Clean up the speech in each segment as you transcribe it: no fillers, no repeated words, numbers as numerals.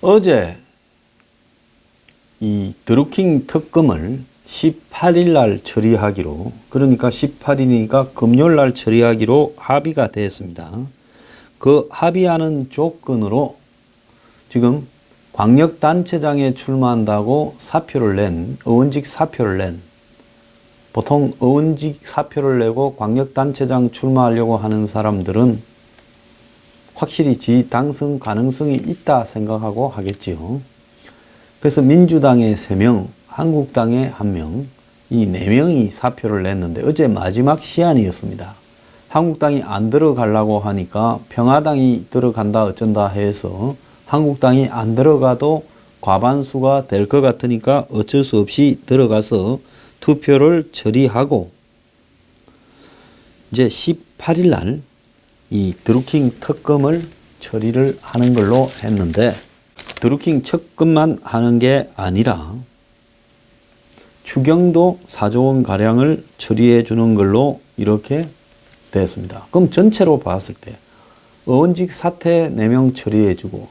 어제 이 드루킹 특검을 18일 날 처리하기로, 그러니까 18일이니까 금요일 날 처리하기로 합의가 되었습니다. 그 합의하는 조건으로 지금 광역단체장에 출마한다고 의원직 사표를 낸, 보통 의원직 사표를 내고 광역단체장 출마하려고 하는 사람들은 확실히 지 당선 가능성이 있다 생각하고 하겠지요. 그래서 민주당에 3명, 한국당에 1명, 이 4명이 사표를 냈는데 어제 마지막 시한이었습니다. 한국당이 안 들어가려고 하니까 평화당이 들어간다 어쩐다 해서 한국당이 안 들어가도 과반수가 될 것 같으니까 어쩔 수 없이 들어가서 투표를 처리하고, 이제 18일 날 이 드루킹 특검을 처리를 하는 걸로 했는데, 드루킹 특검만 하는 게 아니라 추경도 4조 원 가량을 처리해 주는 걸로 이렇게 됐습니다. 그럼 전체로 봤을 때 의원직 사퇴 4명 처리해 주고,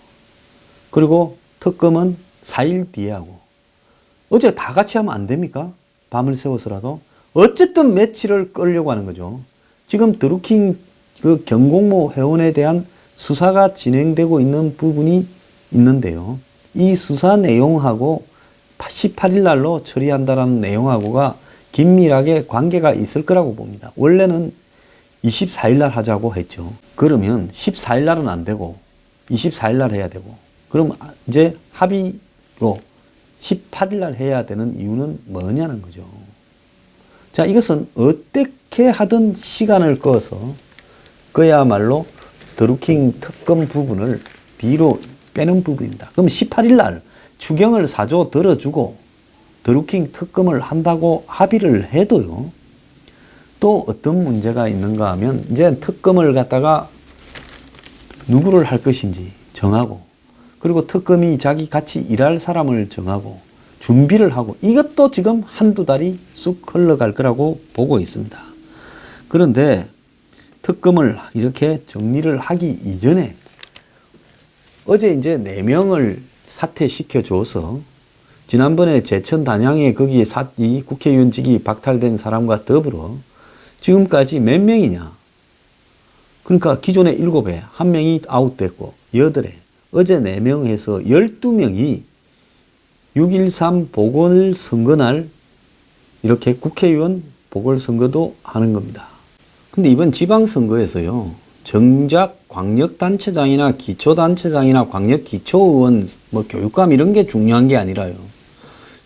그리고 특검은 4일 뒤에 하고, 어제 다 같이 하면 안 됩니까? 밤을 새워서라도. 어쨌든 며칠을 끌려고 하는 거죠. 지금 드루킹 그 경공모 회원에 대한 수사가 진행되고 있는 부분이 있는데요. 이 수사 내용하고 18일 날로 처리한다는 내용하고가 긴밀하게 관계가 있을 거라고 봅니다. 원래는 24일 날 하자고 했죠. 그러면 14일 날은 안 되고 24일 날 해야 되고, 그럼 이제 합의로 18일 날 해야 되는 이유는 뭐냐는 거죠. 자, 이것은 어떻게 하든 시간을 꺼서 그야말로 드루킹 특검 부분을 뒤로 빼는 부분입니다. 그럼 18일 날 추경을 4조 들어주고 드루킹 특검을 한다고 합의를 해도요, 또 어떤 문제가 있는가 하면, 이제 특검을 갖다가 누구를 할 것인지 정하고, 그리고 특검이 자기 같이 일할 사람을 정하고 준비를 하고, 이것도 지금 한두 달이 쑥 흘러갈 거라고 보고 있습니다. 그런데 특검을 이렇게 정리를 하기 이전에 어제 이제 4명을 사퇴시켜줘서, 지난번에 제천 단양에 거기에 이 국회의원직이 박탈된 사람과 더불어 지금까지 몇 명이냐? 그러니까 기존에 7에 1명이 아웃됐고 8에 어제 4명 해서 12명이 6.13 보궐선거날 이렇게 국회의원 보궐선거도 하는 겁니다. 근데 이번 지방선거에서요, 정작 광역단체장이나 기초단체장이나 광역기초의원, 교육감 이런 게 중요한 게 아니라요,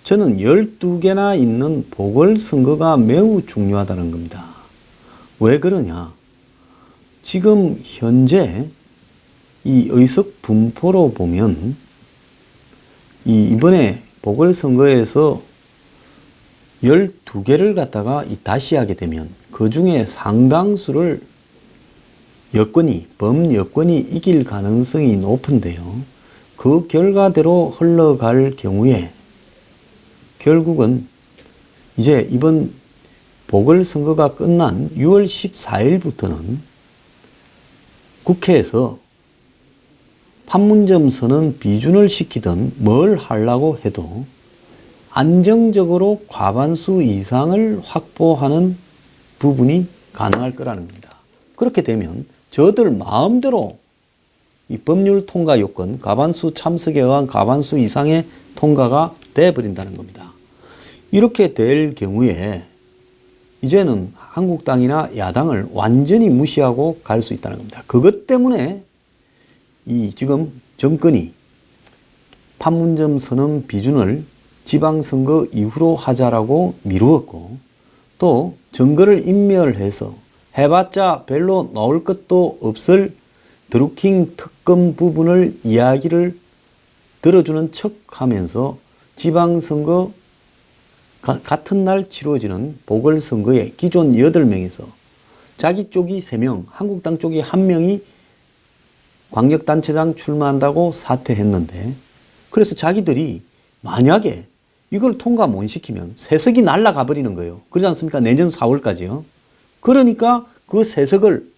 저는 12개나 있는 보궐선거가 매우 중요하다는 겁니다. 왜 그러냐? 지금 현재 이 의석 분포로 보면 이번에 보궐선거에서 12개를 갖다가 다시 하게 되면 그 중에 상당수를 범여권이 이길 가능성이 높은데요. 그 결과대로 흘러갈 경우에 결국은 이제 이번 보궐선거가 끝난 6월 14일부터는 국회에서 판문점 선언 비준을 시키든 뭘 하려고 해도 안정적으로 과반수 이상을 확보하는 부분이 가능할 거라는 겁니다. 그렇게 되면 저들 마음대로 이 법률 통과 요건, 과반수 참석에 의한 과반수 이상의 통과가 돼버린다는 겁니다. 이렇게 될 경우에 이제는 한국당이나 야당을 완전히 무시하고 갈 수 있다는 겁니다. 그것 때문에 이 지금 정권이 판문점 선언 비준을 지방선거 이후로 하자라고 미루었고, 또 증거를 인멸해서 해봤자 별로 나올 것도 없을 드루킹 특검 부분을 이야기를 들어주는 척 하면서 지방선거 같은 날 치러지는 보궐선거에 기존 8명에서 자기 쪽이 3명, 한국당 쪽이 1명이 광역단체장 출마한다고 사퇴했는데, 그래서 자기들이 만약에 이걸 통과 못 시키면 세석이 날아가 버리는 거예요. 그러지 않습니까? 내년 4월까지요. 그러니까 그 세석을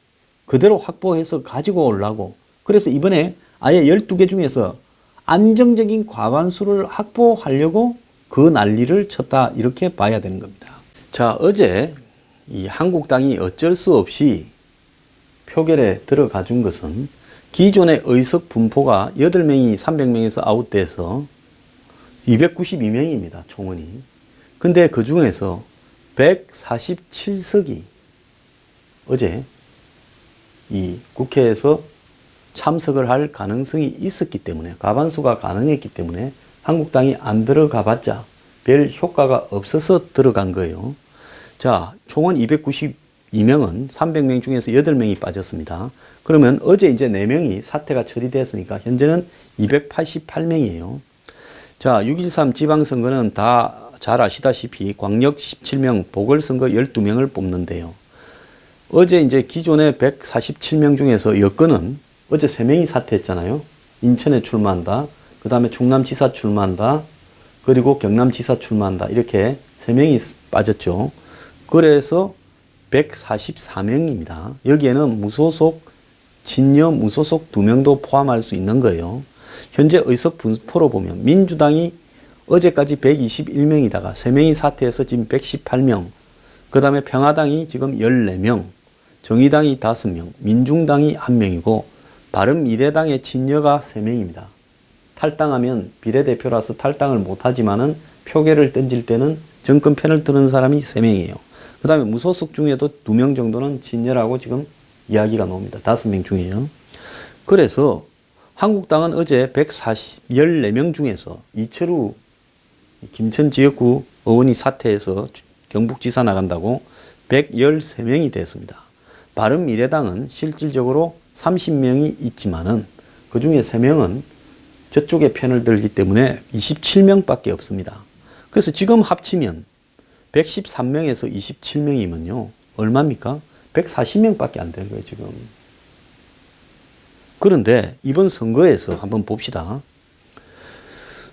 그대로 확보해서 가지고 오려고, 그래서 이번에 아예 12개 중에서 안정적인 과반수를 확보하려고 그 난리를 쳤다, 이렇게 봐야 되는 겁니다. 자, 어제 이 한국당이 어쩔 수 없이 표결에 들어가 준 것은 기존의 의석 분포가 8명이 300명에서 아웃돼서 292명입니다. 총원이. 근데 그 중에서 147석이 어제 이 국회에서 참석을 할 가능성이 있었기 때문에, 과반수가 가능했기 때문에 한국당이 안 들어가 봤자 별 효과가 없어서 들어간 거예요. 자, 총원 292명은 300명 중에서 8명이 빠졌습니다. 그러면 어제 이제 4명이 사퇴가 처리됐으니까 현재는 288명이에요. 자, 6.13 지방선거는 다 잘 아시다시피 광역 17명, 보궐선거 12명을 뽑는데요. 어제 이제 기존의 147명 중에서 여권은 어제 3명이 사퇴했잖아요. 인천에 출마한다. 그 다음에 충남지사 출마한다. 그리고 경남지사 출마한다. 이렇게 3명이 빠졌죠. 그래서 144명입니다. 여기에는 무소속, 진여 무소속 2명도 포함할 수 있는 거예요. 현재 의석 분포로 보면 민주당이 어제까지 121명이다가 3명이 사퇴해서 지금 118명, 그 다음에 평화당이 지금 14명, 정의당이 5명, 민중당이 1명이고 바른미래당의 진여가 3명입니다. 탈당하면 비례대표라서 탈당을 못하지만은 표결을 던질 때는 정권 편을 드는 사람이 3명이에요. 그 다음에 무소속 중에도 2명 정도는 진여라고 지금 이야기가 나옵니다. 5명 중에요. 그래서 한국당은 어제 114명 중에서 이철우 김천 지역구 의원이 사퇴해서 경북지사 나간다고 113명이 됐습니다. 바른미래당은 실질적으로 30명이 있지만은 그 중에 3명은 저쪽에 편을 들기 때문에 27명밖에 없습니다. 그래서 지금 합치면 113명에서 27명이면요. 얼마입니까? 140명밖에 안 되는 거예요, 지금. 그런데 이번 선거에서 한번 봅시다.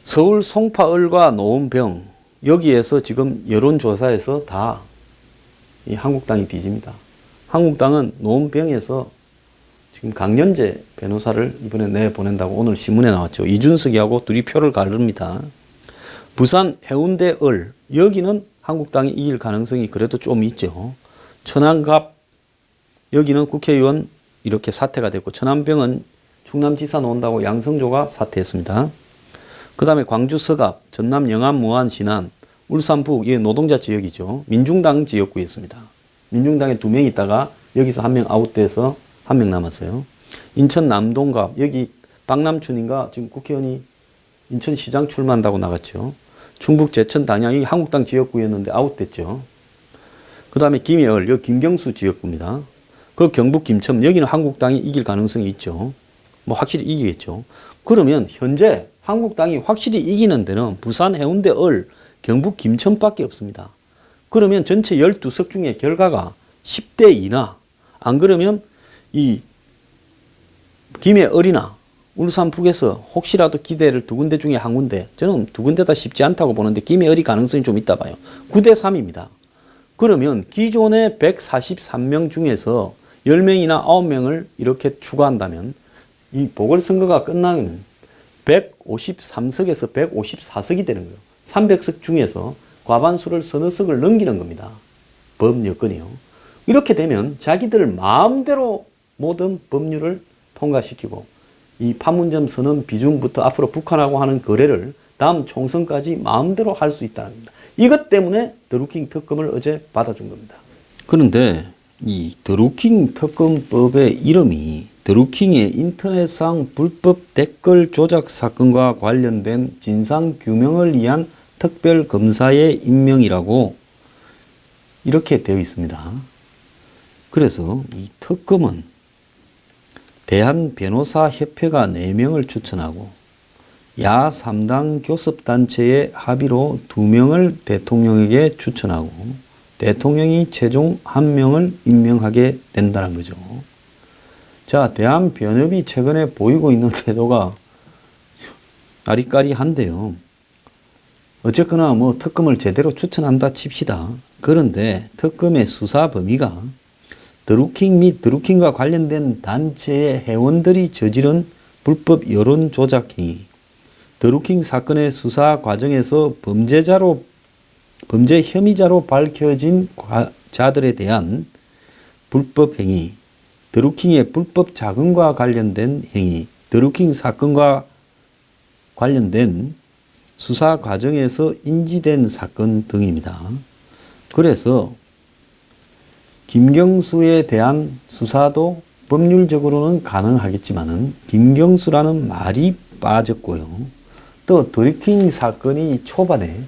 서울 송파을과 노원병, 여기에서 지금 여론조사에서 다 이 한국당이 뒤집니다. 한국당은 노원병에서 지금 강연재 변호사를 이번에 내보낸다고 오늘 신문에 나왔죠. 이준석이하고 둘이 표를 가릅니다. 부산 해운대을, 여기는 한국당이 이길 가능성이 그래도 좀 있죠. 천안갑, 여기는 국회의원 이렇게 사퇴가 됐고, 천안병은 충남지사 놓은다고 양성조가 사퇴했습니다. 그 다음에 광주 서갑, 전남 영암 무안 신안, 울산 북, 이 노동자 지역이죠. 민중당 지역구였습니다. 민중당에 2명 있다가 여기서 1명 아웃돼서 1명 남았어요. 인천 남동갑, 여기 박남춘인가 지금 국회의원이 인천시장 출마한다고 나갔죠. 충북 제천 단양이 한국당 지역구였는데 아웃됐죠. 그 다음에 김해을, 여기 김경수 지역구입니다. 그 경북 김천, 여기는 한국당이 이길 가능성이 있죠. 뭐 확실히 이기겠죠. 그러면 현재 한국당이 확실히 이기는 데는 부산 해운대을, 경북 김천밖에 없습니다. 그러면 전체 12석 중에 결과가 10대 2나, 안 그러면 이 김해을이나 울산 북에서 혹시라도 기대를 2군데 중에 1군데, 저는 2군데 다 쉽지 않다고 보는데 김해을이 가능성이 좀 있다 봐요. 9대 3입니다. 그러면 기존의 143명 중에서 10명이나 9명을 이렇게 추가한다면 이 보궐선거가 끝나면 153석에서 154석이 되는 거예요. 300석 중에서 과반수를 서너 석을 넘기는 겁니다. 법 여건이요. 이렇게 되면 자기들 마음대로 모든 법률을 통과시키고 이 판문점 선언 비중부터 앞으로 북한하고 하는 거래를 다음 총선까지 마음대로 할 수 있다는 겁니다. 이것 때문에 드루킹 특검을 어제 받아준 겁니다. 그런데 이 드루킹 특검법의 이름이 드루킹의 인터넷상 불법 댓글 조작 사건과 관련된 진상규명을 위한 특별검사의 임명이라고 이렇게 되어 있습니다. 그래서 이 특검은 대한변호사협회가 4명을 추천하고 야 3당 교섭단체의 합의로 2명을 대통령에게 추천하고 대통령이 최종 1명을 임명하게 된다는 거죠. 자, 대한변협이 최근에 보이고 있는 태도가 아리까리한데요. 어쨌거나 뭐 특검을 제대로 추천한다 칩시다. 그런데 특검의 수사 범위가 드루킹 및 드루킹과 관련된 단체의 회원들이 저지른 불법 여론 조작 행위, 드루킹 사건의 수사 과정에서 범죄 혐의자로 밝혀진 자들에 대한 불법 행위, 드루킹의 불법 자금과 관련된 행위, 드루킹 사건과 관련된 수사 과정에서 인지된 사건 등입니다. 그래서 김경수에 대한 수사도 법률적으로는 가능하겠지만은 김경수라는 말이 빠졌고요. 또 드루킹 사건이 초반에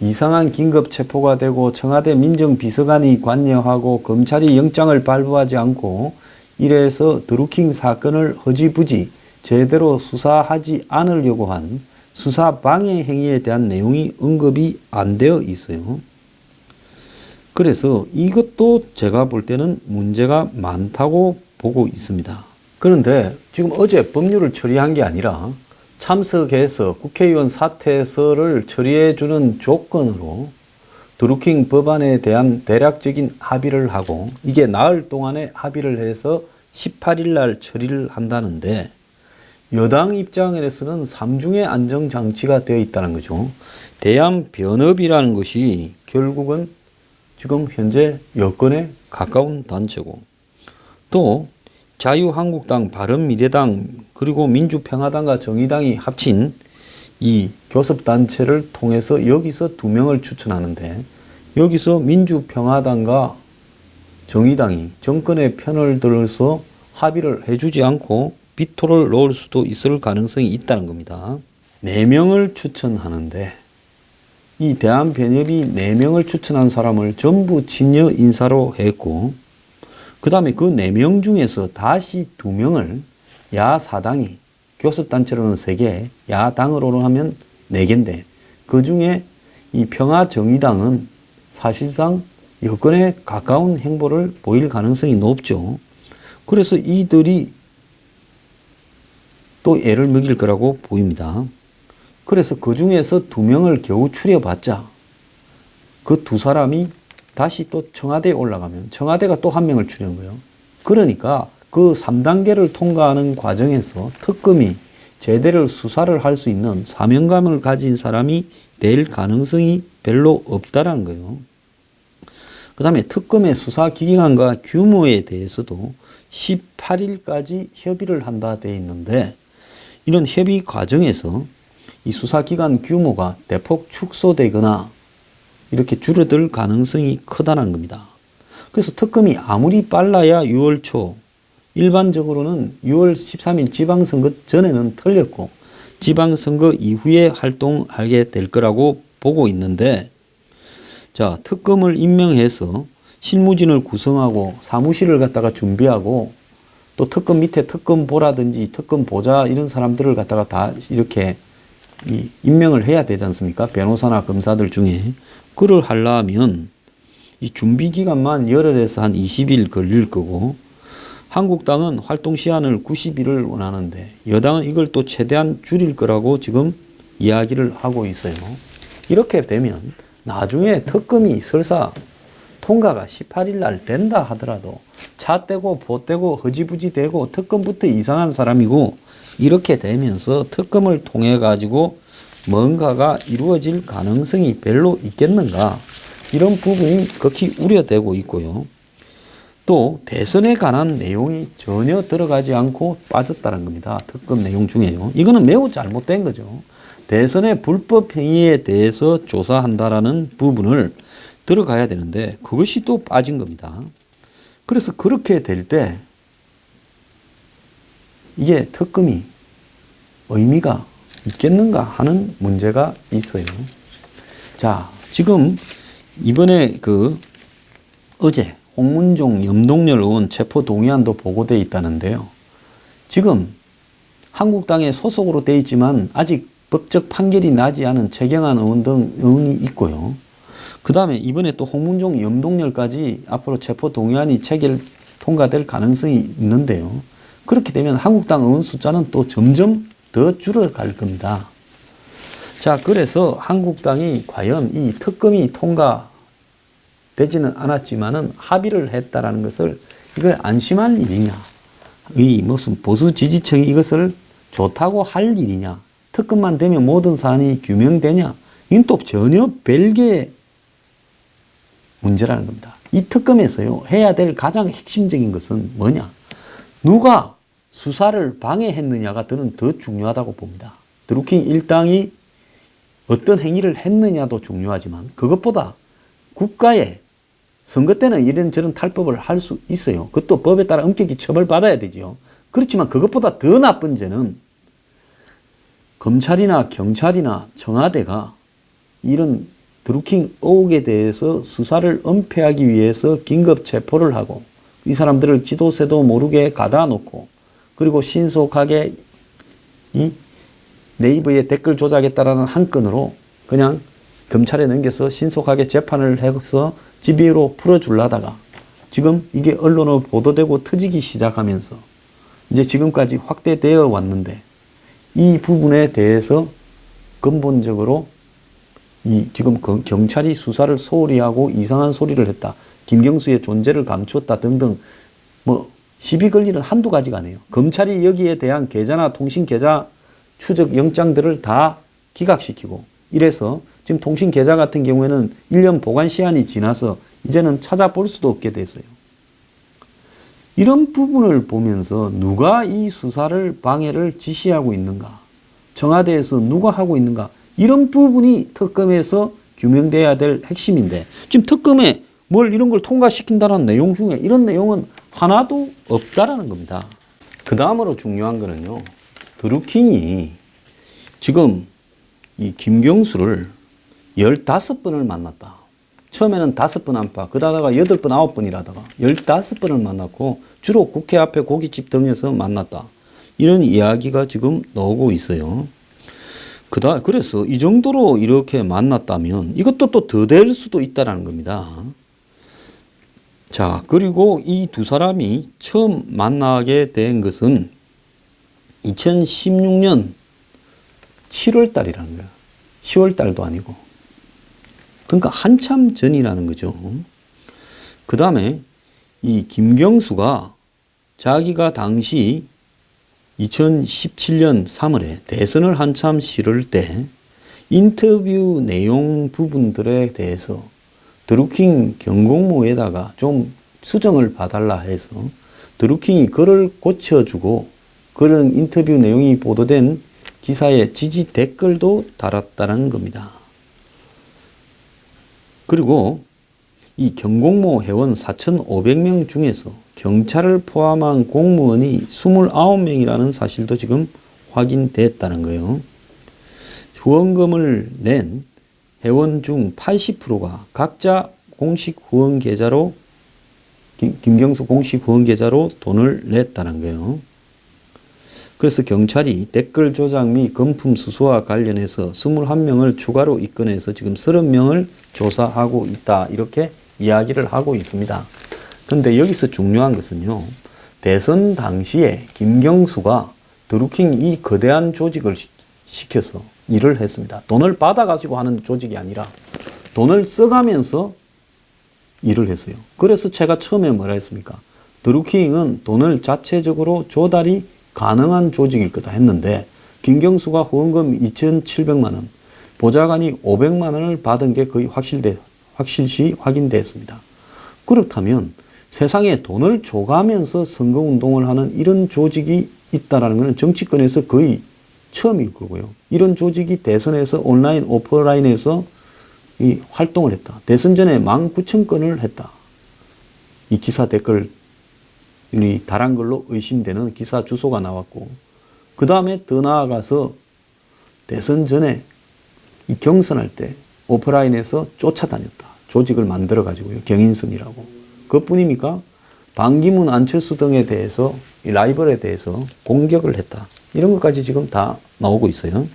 이상한 긴급 체포가 되고 청와대 민정비서관이 관여하고 검찰이 영장을 발부하지 않고 이래서 드루킹 사건을 허지부지 제대로 수사하지 않으려고 한 수사 방해 행위에 대한 내용이 언급이 안 되어 있어요. 그래서 이것도 제가 볼 때는 문제가 많다고 보고 있습니다. 그런데 지금 어제 법률을 처리한 게 아니라 참석해서 국회의원 사퇴서를 처리해주는 조건으로 드루킹 법안에 대한 대략적인 합의를 하고 이게 나흘 동안에 합의를 해서 18일 날 처리를 한다는데 여당 입장에서는 3중의 안정장치가 되어 있다는 거죠. 대한변협이라는 것이 결국은 지금 현재 여권에 가까운 단체고 또 자유한국당, 바른미래당 그리고 민주평화당과 정의당이 합친 이 교섭단체를 통해서 여기서 2명을 추천하는데 여기서 민주평화당과 정의당이 정권의 편을 들어서 합의를 해주지 않고 비토를 놓을 수도 있을 가능성이 있다는 겁니다. 4명을 추천하는데 이 대한변협이 4명을 추천한 사람을 전부 친여 인사로 했고 그 다음에 그 4명 중에서 다시 2명을 야4당이 교섭단체로는 3개, 야당으로는 하면 4개인데 그 중에 이 평화정의당은 사실상 여권에 가까운 행보를 보일 가능성이 높죠. 그래서 이들이 또 애를 먹일 거라고 보입니다. 그래서 그 중에서 2명을 겨우 추려봤자 그 2사람이 다시 또 청와대에 올라가면 청와대가 또 1명을 추려는 거예요. 그러니까 그 3단계를 통과하는 과정에서 특검이 제대로 수사를 할 수 있는 사명감을 가진 사람이 될 가능성이 별로 없다라는 거예요. 그 다음에 특검의 수사 기간과 규모에 대해서도 18일까지 협의를 한다 되어 있는데 이런 협의 과정에서 이 수사 기간 규모가 대폭 축소되거나 이렇게 줄어들 가능성이 크다는 겁니다. 그래서 특검이 아무리 빨라야 6월 초, 일반적으로는 6월 13일 지방선거 전에는 털렸고 지방선거 이후에 활동하게 될 거라고 보고 있는데 자, 특검을 임명해서 실무진을 구성하고 사무실을 갖다가 준비하고 또 특검 밑에 특검보라든지 특검보자 이런 사람들을 갖다가 다 이렇게 임명을 해야 되지 않습니까? 변호사나 검사들 중에. 그걸 하려면 이 준비 기간만 열흘에서 한 20일 걸릴 거고 한국당은 활동 시한을 90일을 원하는데 여당은 이걸 또 최대한 줄일 거라고 지금 이야기를 하고 있어요. 이렇게 되면 나중에 특검이 설사 통과가 18일 날 된다 하더라도 차 떼고 보 떼고 허지부지 되고 특검부터 이상한 사람이고 이렇게 되면서 특검을 통해 가지고 뭔가가 이루어질 가능성이 별로 있겠는가 이런 부분이 극히 우려되고 있고요. 또 대선에 관한 내용이 전혀 들어가지 않고 빠졌다는 겁니다. 특검 내용 중에요. 이거는 매우 잘못된 거죠. 대선의 불법 행위에 대해서 조사한다라는 부분을 들어가야 되는데 그것이 또 빠진 겁니다. 그래서 그렇게 될 때 이게 특검이 의미가 있겠는가 하는 문제가 있어요. 자, 지금 이번에 어제 홍문종 염동열 의원 체포 동의안도 보고되어 있다는데요. 지금 한국당의 소속으로 되어 있지만 아직 법적 판결이 나지 않은 최경환 의원 등 의원이 있고요. 그 다음에 이번에 또 홍문종 염동열까지 앞으로 체포 동의안이 통과될 가능성이 있는데요. 그렇게 되면 한국당 의원 숫자는 또 점점 더 줄어갈 겁니다. 자, 그래서 한국당이 과연 이 특검이 통과되지는 않았지만은 합의를 했다라는 것을 이걸 안심할 일이냐, 이 무슨 보수 지지층이 이것을 좋다고 할 일이냐, 특검만 되면 모든 사안이 규명되냐? 이건 또 전혀 별개의 문제라는 겁니다. 이 특검에서요, 해야 될 가장 핵심적인 것은 뭐냐? 누가 수사를 방해했느냐가 저는 더 중요하다고 봅니다. 드루킹 일당이 어떤 행위를 했느냐도 중요하지만 그것보다 국가의 선거 때는 이런저런 탈법을 할 수 있어요. 그것도 법에 따라 엄격히 처벌받아야 되죠. 그렇지만 그것보다 더 나쁜 죄는 검찰이나 경찰이나 청와대가 이런 드루킹 의혹에 대해서 수사를 은폐하기 위해서 긴급 체포를 하고 이 사람들을 지도새도 모르게 가다 놓고 그리고 신속하게 이 네이버에 댓글 조작했다라는 한 건으로 그냥 검찰에 넘겨서 신속하게 재판을 해서 집유로 풀어주려다가 지금 이게 언론으로 보도되고 터지기 시작하면서 이제 지금까지 확대되어 왔는데 이 부분에 대해서 근본적으로 이 지금 경찰이 수사를 소홀히 하고 이상한 소리를 했다. 김경수의 존재를 감추었다 등등 뭐 시비 걸리는 한두 가지가 아니에요. 검찰이 여기에 대한 계좌나 통신 계좌 추적 영장들을 다 기각시키고 이래서 지금 통신 계좌 같은 경우에는 1년 보관 시한이 지나서 이제는 찾아볼 수도 없게 됐어요. 이런 부분을 보면서 누가 이 수사를 방해를 지시하고 있는가? 청와대에서 누가 하고 있는가? 이런 부분이 특검에서 규명돼야 될 핵심인데 지금 특검에 뭘 이런 걸 통과시킨다는 내용 중에 이런 내용은 하나도 없다라는 겁니다. 그 다음으로 중요한 거는요. 드루킹이 지금 이 김경수를 15번을 만났다. 처음에는 5번 안팎, 그러다가 8번, 9번이라다가 15번을 만났고 주로 국회 앞에 고깃집 등에서 만났다. 이런 이야기가 지금 나오고 있어요. 그래서 이 정도로 이렇게 만났다면 이것도 또 더 될 수도 있다는 겁니다. 자, 그리고 이 두 사람이 처음 만나게 된 것은 2016년 7월 달이라는 거야. 10월 달도 아니고. 그러니까 한참 전이라는 거죠. 그 다음에 이 김경수가 자기가 당시 2017년 3월에 대선을 한참 치를 때 인터뷰 내용 부분들에 대해서 드루킹 경공모에다가 좀 수정을 봐달라 해서 드루킹이 그걸 고쳐주고 그런 인터뷰 내용이 보도된 기사에 지지 댓글도 달았다는 겁니다. 그리고 이 경공모 회원 4,500명 중에서 경찰을 포함한 공무원이 29명이라는 사실도 지금 확인됐다는 거예요. 후원금을 낸 회원 중 80%가 각자 공식 후원 계좌로 김경수 공식 후원 계좌로 돈을 냈다는 거예요. 그래서 경찰이 댓글 조작 및 금품 수수와 관련해서 21명을 추가로 입건해서 지금 30명을 조사하고 있다. 이렇게 이야기를 하고 있습니다. 그런데 여기서 중요한 것은요. 대선 당시에 김경수가 드루킹 이 거대한 조직을 시켜서 일을 했습니다. 돈을 받아가지고 하는 조직이 아니라 돈을 써가면서 일을 했어요. 그래서 제가 처음에 뭐라 했습니까? 드루킹은 돈을 자체적으로 조달이 가능한 조직일 거다 했는데 김경수가 후원금 2,700만 원, 보좌관이 500만 원을 받은 게 거의 확실시 확인됐습니다. 그렇다면 세상에 돈을 줘가면서 선거운동을 하는 이런 조직이 있다는 것은 정치권에서 거의 처음일 거고요. 이런 조직이 대선에서 온라인, 오프라인에서 이 활동을 했다. 대선 전에 19,000건을 했다. 이 기사 댓글 이 달한 걸로 의심되는 기사 주소가 나왔고 그 다음에 더 나아가서 대선 전에 이 경선할 때 오프라인에서 쫓아다녔다. 조직을 만들어 가지고요. 경인선이라고. 그것뿐입니까? 반기문, 안철수 등에 대해서 이 라이벌에 대해서 공격을 했다. 이런 것까지 지금 다 나오고 있어요.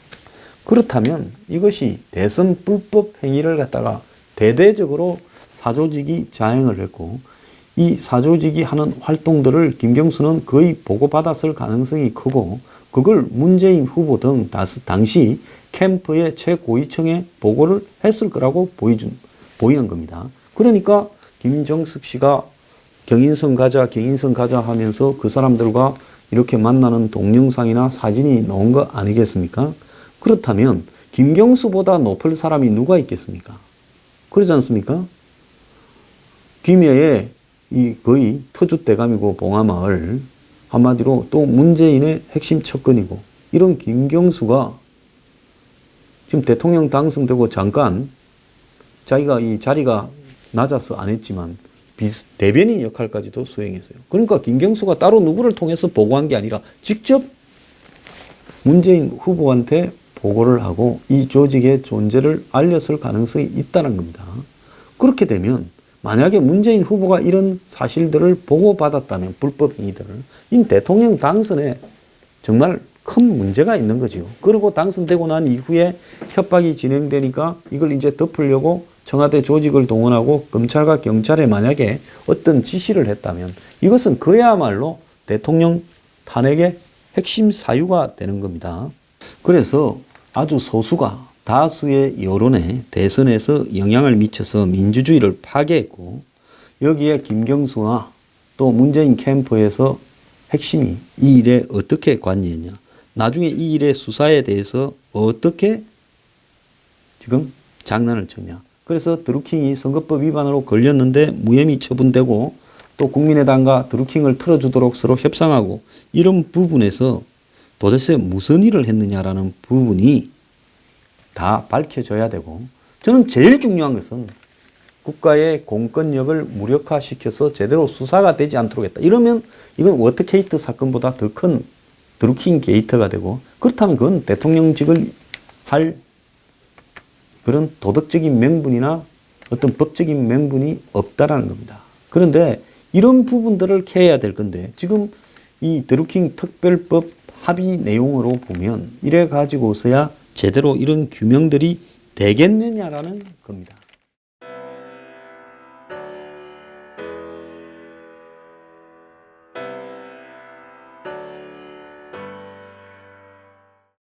그렇다면 이것이 대선 불법 행위를 갖다가 대대적으로 사조직이 자행을 했고 이 사조직이 하는 활동들을 김경수는 거의 보고받았을 가능성이 크고 그걸 문재인 후보 등 당시 캠프의 최고위층에 보고를 했을 거라고 보이는 겁니다. 그러니까 김정숙 씨가 경인선 가자 하면서 그 사람들과 이렇게 만나는 동영상이나 사진이 나온 거 아니겠습니까? 그렇다면 김경수보다 높을 사람이 누가 있겠습니까? 그러지 않습니까? 김해의 이 거의 터줏대감이고 봉하마을, 한마디로 또 문재인의 핵심 척근이고, 이런 김경수가 지금 대통령 당선되고 잠깐 자기가 이 자리가 낮아서 안 했지만 대변인 역할까지도 수행했어요. 그러니까 김경수가 따로 누구를 통해서 보고한 게 아니라 직접 문재인 후보한테 보고를 하고 이 조직의 존재를 알렸을 가능성이 있다는 겁니다. 그렇게 되면 만약에 문재인 후보가 이런 사실들을 보고받았다면, 불법 행위들을, 이 대통령 당선에 정말 큰 문제가 있는 거죠. 그리고 당선되고 난 이후에 협박이 진행되니까 이걸 이제 덮으려고 청와대 조직을 동원하고 검찰과 경찰에 만약에 어떤 지시를 했다면 이것은 그야말로 대통령 탄핵의 핵심 사유가 되는 겁니다. 그래서 아주 소수가 다수의 여론에 대선에서 영향을 미쳐서 민주주의를 파괴했고, 여기에 김경수나 또 문재인 캠프에서 핵심이 이 일에 어떻게 관여했냐, 나중에 이 일의 수사에 대해서 어떻게 지금 장난을 쳤냐. 그래서 드루킹이 선거법 위반으로 걸렸는데 무혐의 처분되고, 또 국민의당과 드루킹을 틀어주도록 서로 협상하고, 이런 부분에서 도대체 무슨 일을 했느냐라는 부분이 다 밝혀져야 되고, 저는 제일 중요한 것은 국가의 공권력을 무력화시켜서 제대로 수사가 되지 않도록 했다. 이러면 이건 워터게이트 사건보다 더 큰 드루킹 게이트가 되고, 그렇다면 그건 대통령직을 할 그런 도덕적인 명분이나 어떤 법적인 명분이 없다라는 겁니다. 그런데 이런 부분들을 캐야 될 건데, 지금 이 드루킹 특별법 합의 내용으로 보면 이래 가지고서야 제대로 이런 규명들이 되겠느냐라는 겁니다.